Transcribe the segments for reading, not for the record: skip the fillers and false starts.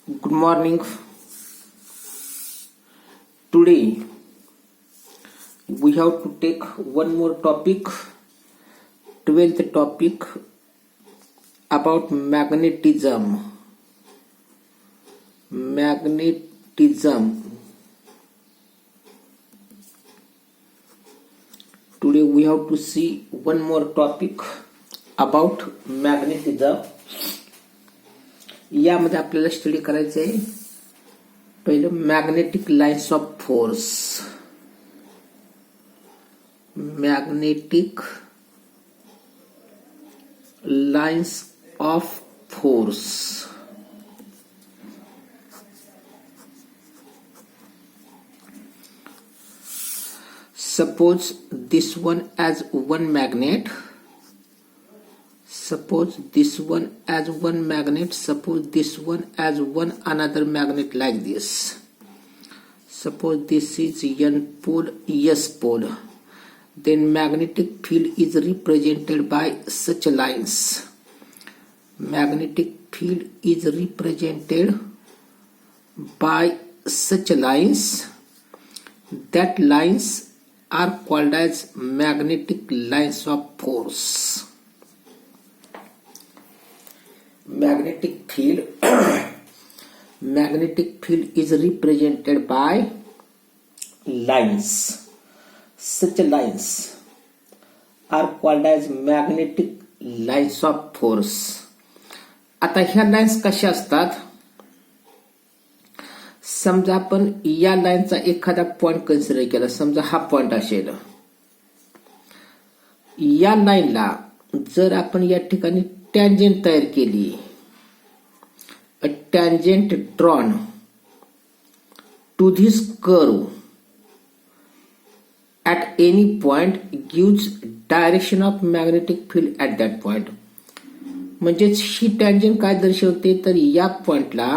Good morning. Today we have to take one more topic, 12th topic about magnetism. Magnetism. Today we have to see one more topic about magnetism. यामध्ये आपल्याला study करायचं आहे पहिलं magnetic lines of force. Magnetic lines of force. Suppose this one as one magnet. Suppose this one as one magnet. Suppose this one as one another magnet like this. Suppose this is N pole, S pole. Then magnetic field is represented by such lines. Magnetic field is represented by such lines. That lines are called as magnetic lines of force. Magnetic field is represented by lines. Such lines are called as magnetic lines of force. आता ह्या lines कशा असतात? समजा आपण या लाईनचा एखादा point consider केला, समजा हा पॉइंट असेल. या लाईनला जर आपण या ठिकाणी टॅन्जेंट तयार केली, a tangent drawn to this curve at any point gives direction of magnetic field at that point. म्हणजेच ही टॅन्जेंट काय दर्शवते तर या पॉइंटला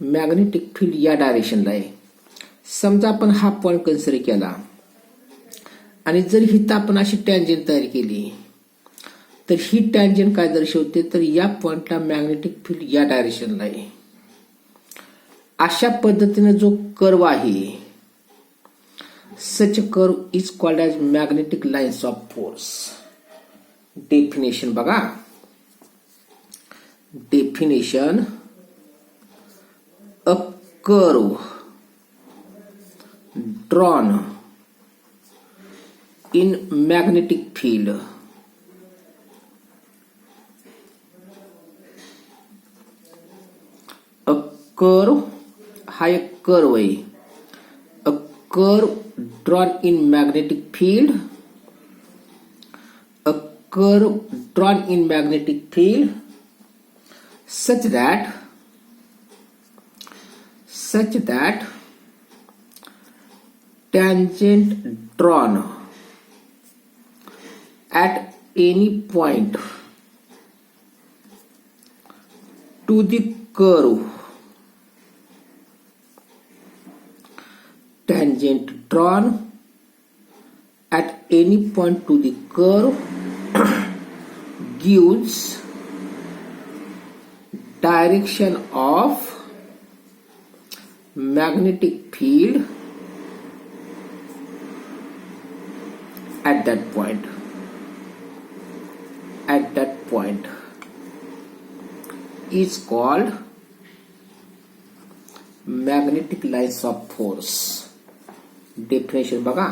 मॅग्नेटिक फील्ड या डायरेक्शनला आहे. समजा आपण हा पॉइंट कन्सिडर केला आणि जर हिथं आपण अशी टॅन्जेंट तयार केली तर ही टॅन्जेंट काय दर्शवते तर या पॉइंटला मॅग्नेटिक फील्ड या डायरेक्शनला आहे. अशा पद्धतीने जो कर्व आहे, such a curve is called as magnetic lines of force. Definition बघा. Definition: a curve drawn in magnetic field a curve हा एक कर्व आहे. A curve drawn in magnetic field. A curve drawn in magnetic field such that tangent drawn at any point to the curve. Tangent drawn at any point to the curve gives direction of magnetic field at that point. At that point is called magnetic lines of force. Definition बघा.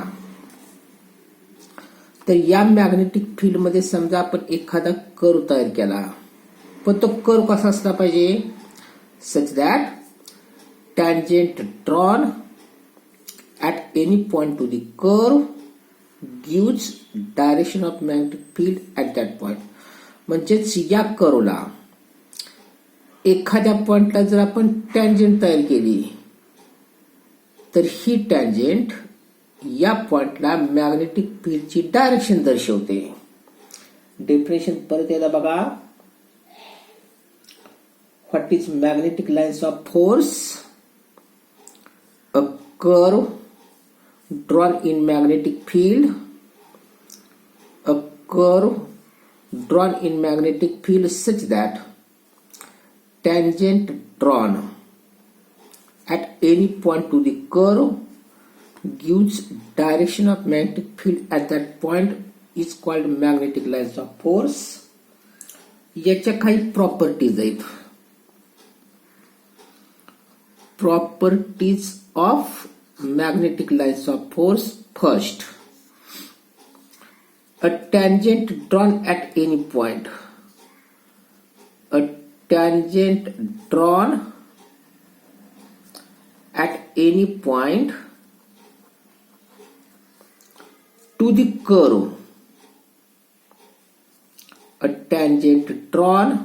तर या magnetic field मध्ये समजा आपण एखादा curve तयार केला, पण तो कर्व कसा असला पाहिजे? Such that tangent drawn at any point two the curve gives direction of magnetic field at that point. म्हणजेच या कर्वला एखाद्या पॉइंटला जर आपण टॅन्जेंट तयार केली तर ही टॅन्जेंट या पॉइंटला मॅग्नेटिक फील्डची डायरेक्शन दर्शवते. डेफिनेशन परत एकदा बघा. What is magnetic lines of force? A curve drawn in magnetic field. A curve drawn in magnetic field such that tangent drawn at any point to the curve gives direction of magnetic field at that point is called magnetic lines of force. याच्या काही properties आहेत. Properties of magnetic lines of force. First, a tangent drawn at any point. A tangent drawn at any point to the curve. A tangent drawn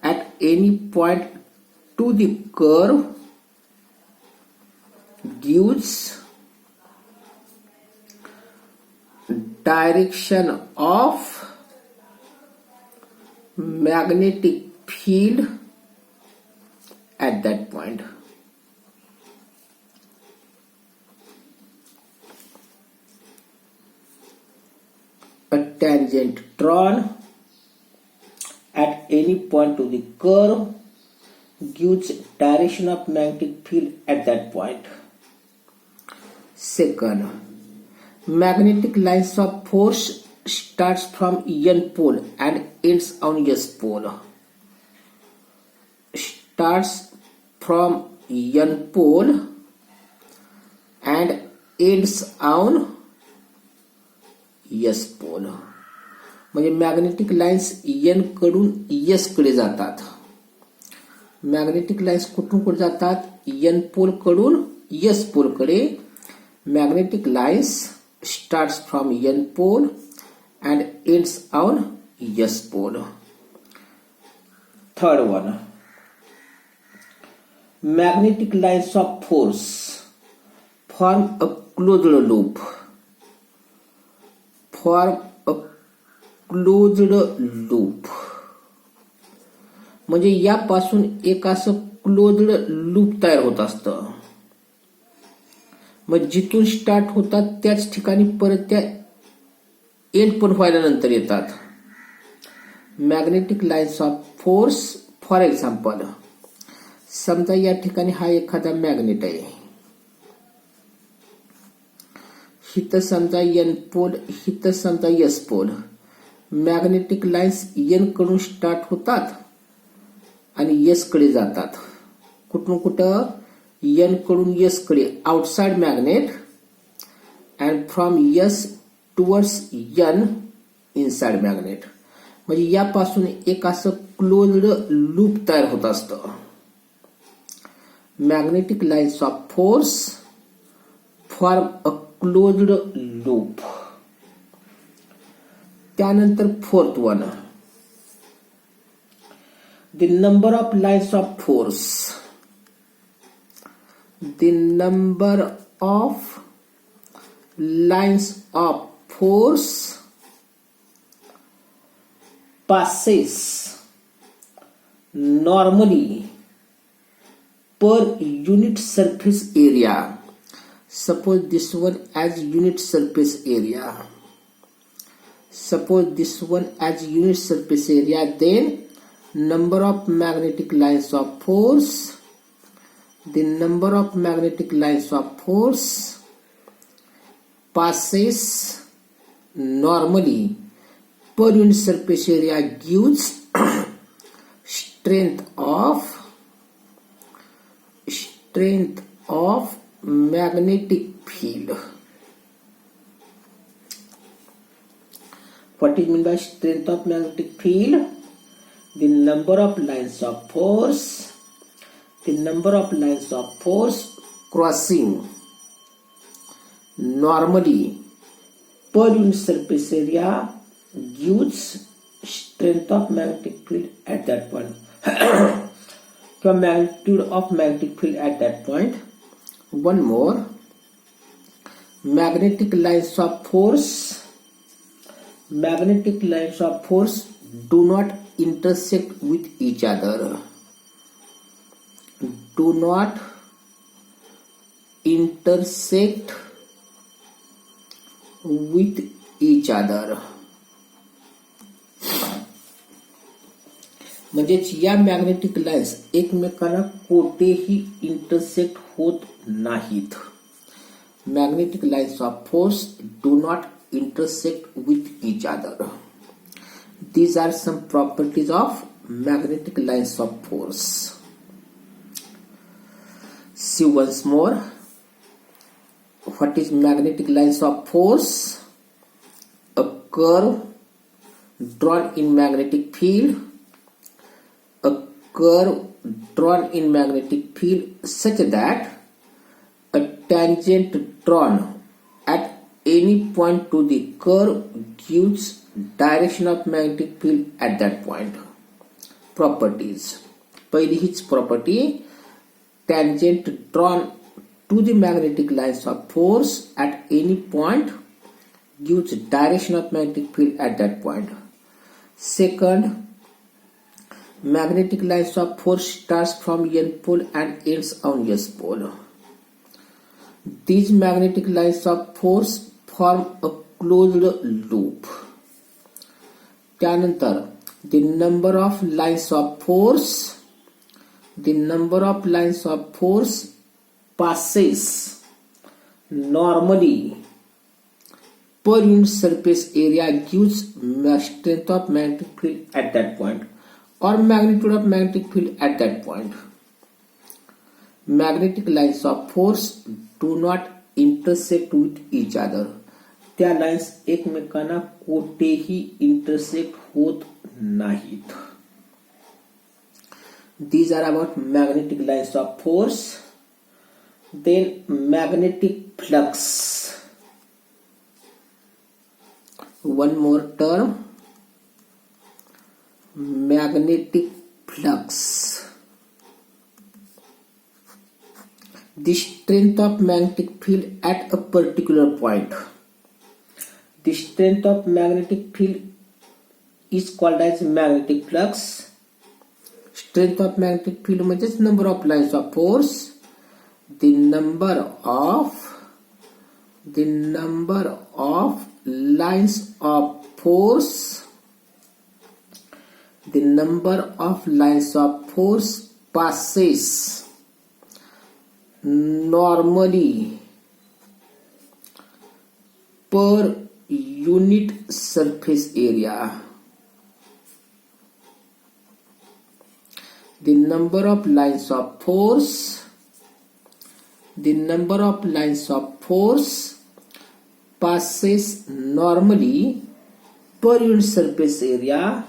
at any point to the curve gives direction of magnetic field at that point. A tangent drawn at any point to the curve gives direction of magnetic field at that point. Second, magnetic lines of force starts from N pole and ends on S pole. Starts from N pole and ends on S pole. म्हणजे magnetic lines N कडून S कडे जातात. Magnetic lines कुठून कुठे जातात? N पोल कडून S पोल कडे. Magnetic lines starts from N pole and ends on S pole. Third one, magnetic lines of force form a closed loop. Form a closed loop. म्हणजे यापासून एक असं क्लोज्ड लूप तयार होत असतं. मग जिथून स्टार्ट होतात त्याच ठिकाणी परत त्या एंड पण व्हायला नंतर येतात. Magnetic lines of force. For example, समजा या ठिकाणी हा एखादा मॅग्नेट आहे. हिथं समजा N पोल, हिथं समजा S पोल. मॅग्नेटिक लाइन्स N कडून स्टार्ट होतात आणि S कडे जातात. कुठून कुठं? N कडून S कडे, outside magnet, and from S towards N inside magnet. म्हणजे यापासून एक असं क्लोज्ड लूप तयार होत असतं. Magnetic lines of force form a closed loop. त्यानंतर fourth one, the number of lines of force. The number of lines of force passes normally per unit surface area. Suppose this one as unit surface area. Suppose this one as unit surface area, then number of magnetic lines of force. The number of magnetic lines of force passes normally per unit surface area gives strength of magnetic field. What is meant by strength of magnetic field? The number of lines of force. The number of lines of force crossing normally per unit surface area gives strength of magnetic field at that point. The magnitude of magnetic field at that point. One more, magnetic lines of force. Magnetic lines of force do not intersect with each other. Do not intersect with each other. म्हणजेच या magnetic lines एकमेकांना कोठेही intersect होत नाहीत. Magnetic lines of force do not intersect with each other. These are some properties of magnetic lines of force. See once more. What is magnetic lines of force? A curve drawn in magnetic field. A curve drawn in magnetic field such that a tangent drawn at any point to the curve gives direction of magnetic field at that point. Properties. पहिली हीच property, tangent drawn to the magnetic lines of force at any point gives direction of magnetic field at that point. Second, magnetic lines of force starts from N pole and ends on S pole. These magnetic lines of force form a closed loop. त्यानंतर the number of lines of force passes normally per unit surface area gives strength of magnetic field at that point or magnitude of magnetic field at that point. Magnetic lines of force do not intersect with each other. त्या lines एकमेकांना कोठेही intersect होत नाहीत. These are about magnetic lines of force. Then magnetic flux. One more term. Magnetic flux. The strength of magnetic field at a particular point. The strength of magnetic field is called as magnetic flux. Strength of magnetic field means number of lines of force. The number of lines of force. The number of lines of force passes normally per unit surface area. The number of lines of force passes normally per unit surface area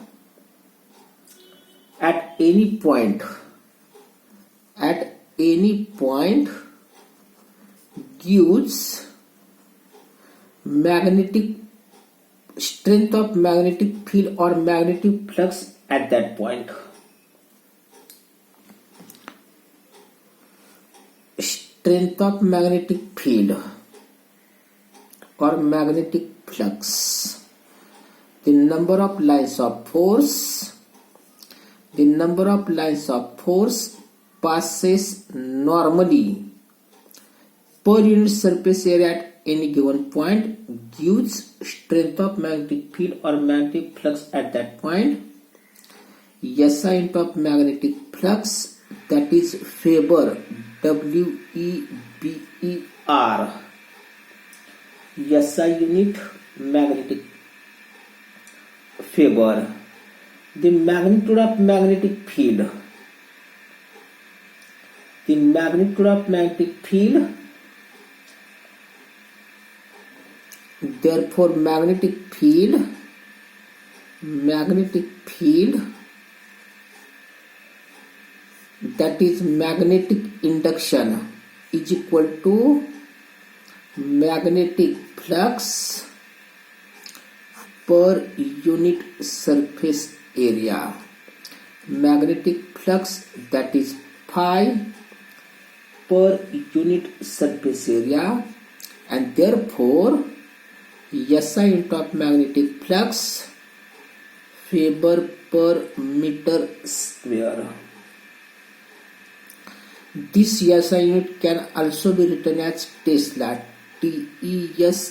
at any point gives magnetic strength of magnetic field or magnetic flux at that point. Strength of magnetic field or magnetic flux. The number of lines of force passes normally per unit surface area at any given point gives strength of magnetic field or magnetic flux at that point. SI unit of magnetic flux, that is Weber, WEBER. SI unit magnetic Weber. The magnitude of magnetic field. Therefore, magnetic field that is magnetic induction is equal to magnetic flux per unit surface area. Magnetic flux, that is phi per unit surface area, and therefore SI unit of magnetic flux Weber per meter square. This SI unit can also be written as Tesla, TESLA.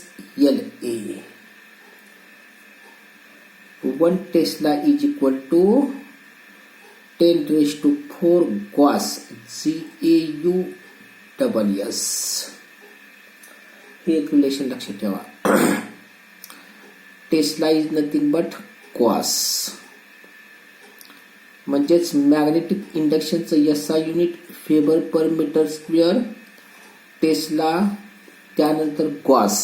1 Tesla is equal to 10⁴ gauss GAUSS. हे एक relation लक्षात ठेवा. Tesla is nothing but gauss. म्हणजेच magnetic इंडक्शनचं SI unit weber per metre square, tesla, त्यानंतर gauss.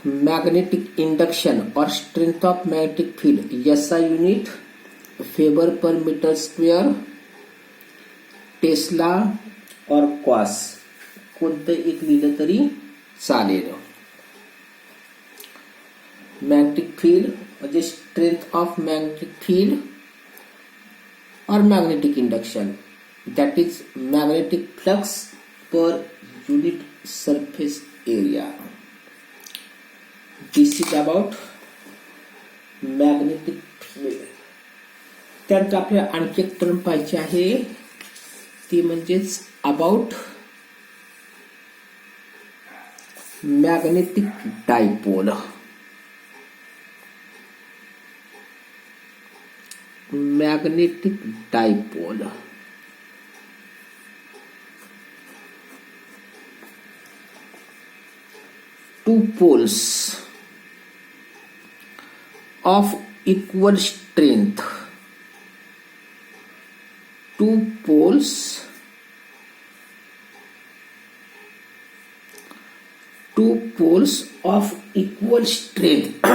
Magnetic induction or strength of magnetic field SI unit weber per metre square, tesla or gauss. कोणतं एक लिहिलं तरी चालेल. मॅग्नेटिक फील्ड म्हणजे strength of magnetic field or magnetic induction, that is magnetic flux per unit surface area. This is about magnetic field. त्यानंतर आपल्याला आणखी एक टर्म पाहिजे आहे, ती म्हणजेच about magnetic dipole. magnetic dipole. Two poles of equal strength. Two poles of equal strength.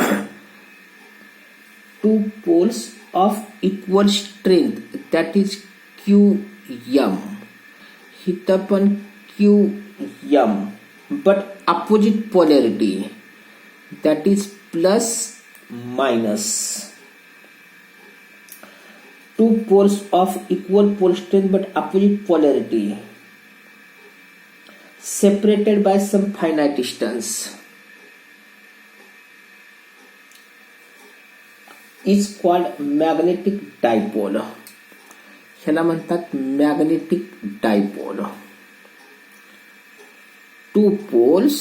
Two poles of equal strength, that is QM. इथं पण QM, but opposite polarity, that is plus minus. Two poles of equal pole strength but opposite polarity, separated by some finite distance, is called magnetic dipole. ह्याला म्हणतात magnetic dipole. Two poles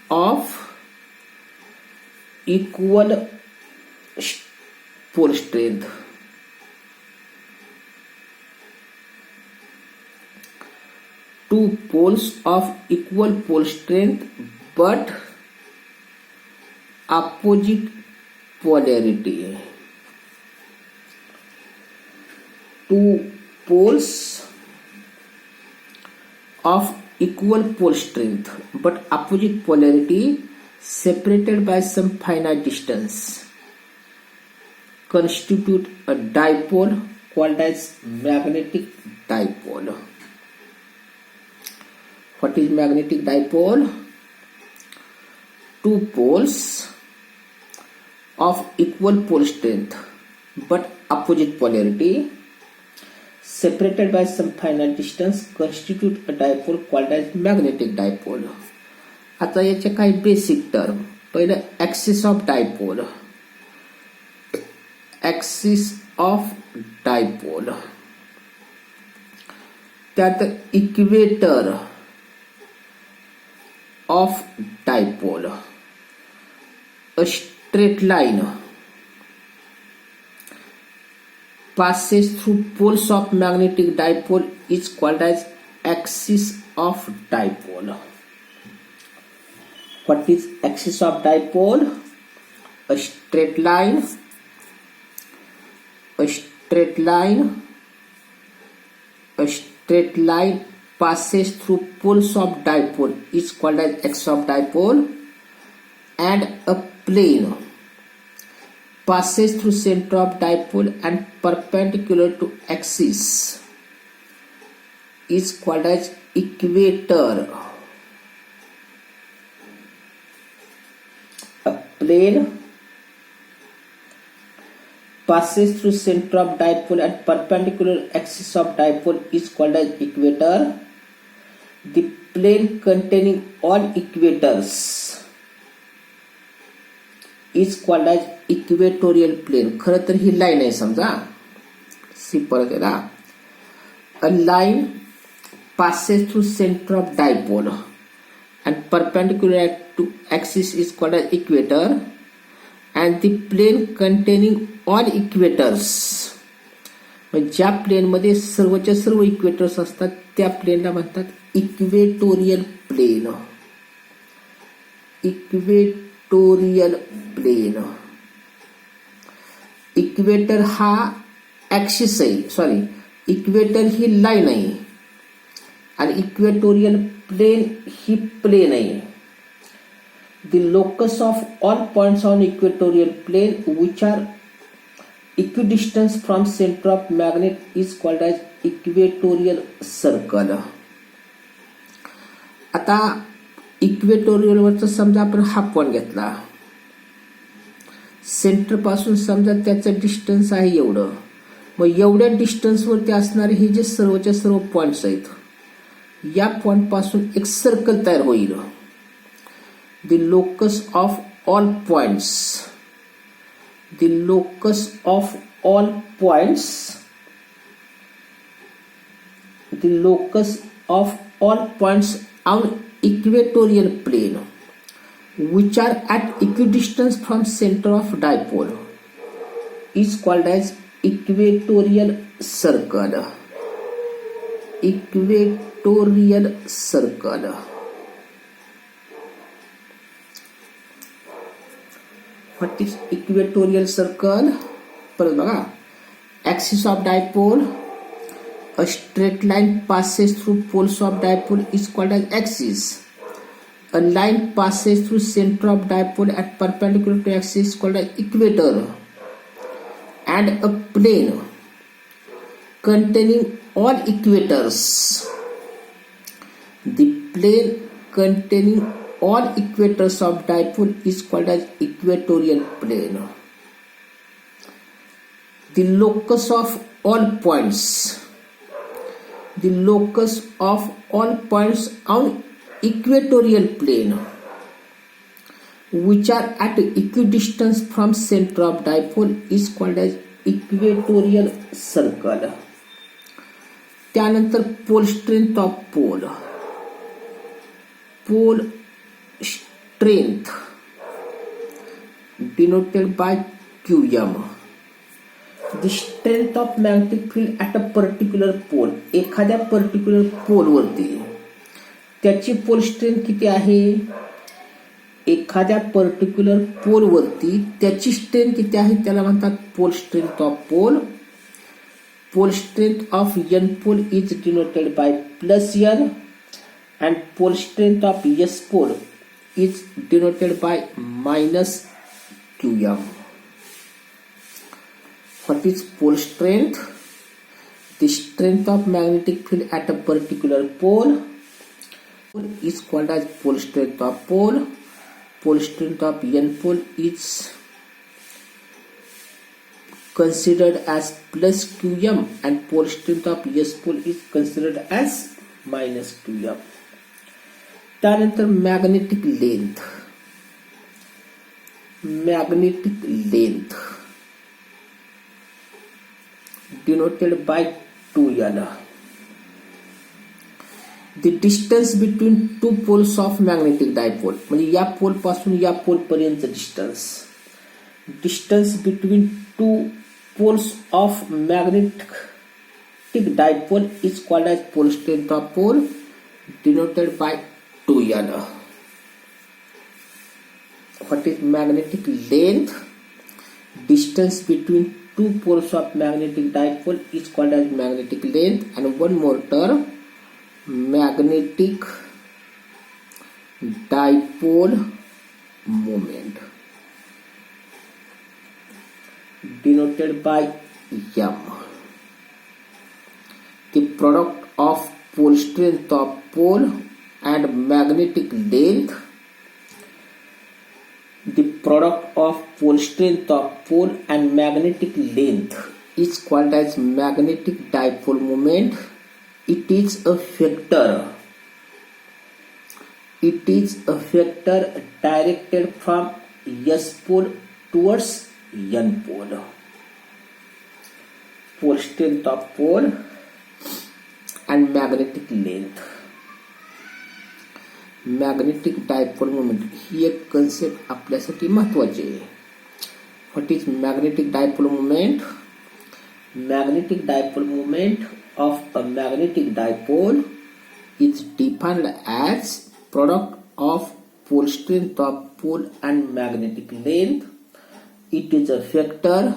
of equal pole strength. Two poles of equal pole strength but opposite polarity. Two poles of equal pole strength but opposite polarity, separated by some finite distance, constitute a dipole called as magnetic dipole. What is magnetic dipole? Two poles of equal pole strength but opposite polarity, separated by some finite distance, constitute a dipole called as magnetic dipole. आता याचे काही basic term. पहिलं axis of dipole. Axis of dipole, त्यात equator of dipole. A straight line passes through poles of magnetic dipole is called as axis of dipole. What is axis of dipole? A straight line passes through poles of dipole is called as axis of dipole, and a plane passes through center of dipole and perpendicular to axis is called as equator. A plane passes through center of dipole and perpendicular axis of dipole is called as equator. The plane containing all equators is called as equatorial plane. खरं तर ही line आहे समजा. सी परत येला. A line passes through center of dipole and perpendicular to axis is called as equator. and the plane containing all equators. ज्या प्लेनमध्ये सर्वच्या सर्व equators असतात त्या प्लेनला म्हणतात equatorial plane. Equatorial plane. Equator हा ऍक्सिस आहे, सॉरी इक्वेटर ही लाईन आहे आणि इक्वेटोरियल प्लेन ही प्लेन आहे. The locus of all points on equatorial plane which are equidistant from center of magnet is called as equatorial circle. आता equatorial वरचा समजा आपण हा पॉइंट घेतला, सेंटर पासून समजा त्याचं डिस्टन्स आहे एवढं, मग एवढ्या डिस्टन्स वरती असणारे हे जे सर्वच्या सर्व पॉइंट्स आहेत, या पॉइंट पासून एक सर्कल तयार होईल. The locus of all points. The locus of all points. The locus of all points on equatorial plane, which are at equidistance from center of dipole, is called as equatorial circle. Equatorial circle. What is equatorial circle? परत बघा, axis of dipole, a straight line passes through poles of dipole is called as axis. A line passes through center of dipole at perpendicular to axis is called as equator. And a plane containing all equators. The plane containing all equators of dipole is called as equatorial plane. The locus of all points. The locus of all points on equatorial plane which are at equidistance from center of dipole is called as equatorial circle. त्यानंतर pole strength of pole. Pole strength denoted by Qm. The strength of magnetic field at a particular pole. एखाद्या particular पोल वरती त्याची pole strength किती आहे, एखाद्या particular पोल वरती त्याची strength किती आहे त्याला म्हणतात pole strength of pole. Pole strength of n pole is denoted by +n and pole strength of s pole is denoted by -Qm. What is pole strength? The strength of magnetic field at a particular pole is called as pole strength of pole. Pole strength of n pole is considered as +Qm and pole strength of s pole is considered as -Qm. त्यानंतर magnetic length. Magnetic length denoted by 2L. The distance between two poles of magnetic dipole, म्हणजे या pole पासून या pole पर्यंत distance. Distance between two poles of magnetic dipole is called as pole strength of pole denoted by 2L. What is magnetic length? Distance between two poles of magnetic dipole is called as magnetic length. And one more term, magnetic dipole moment denoted by M. The product of pole strength of pole and magnetic length. The product of pole strength of pole and magnetic length is called as magnetic dipole moment. It is a vector. It is a vector directed from S pole towards N pole. Pole strength of pole and magnetic length. Magnetic dipole moment ही एक concept आपल्यासाठी महत्वाची आहे. What is magnetic dipole moment? Magnetic dipole moment of a magnetic dipole is defined as product of pole strength of pole and magnetic length. It is a vector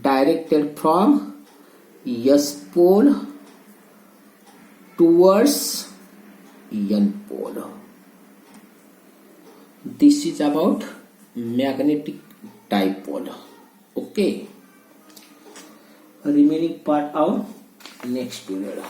directed from S pole towards N pole. This is about magnetic dipole. Okay. Remaining part out next period.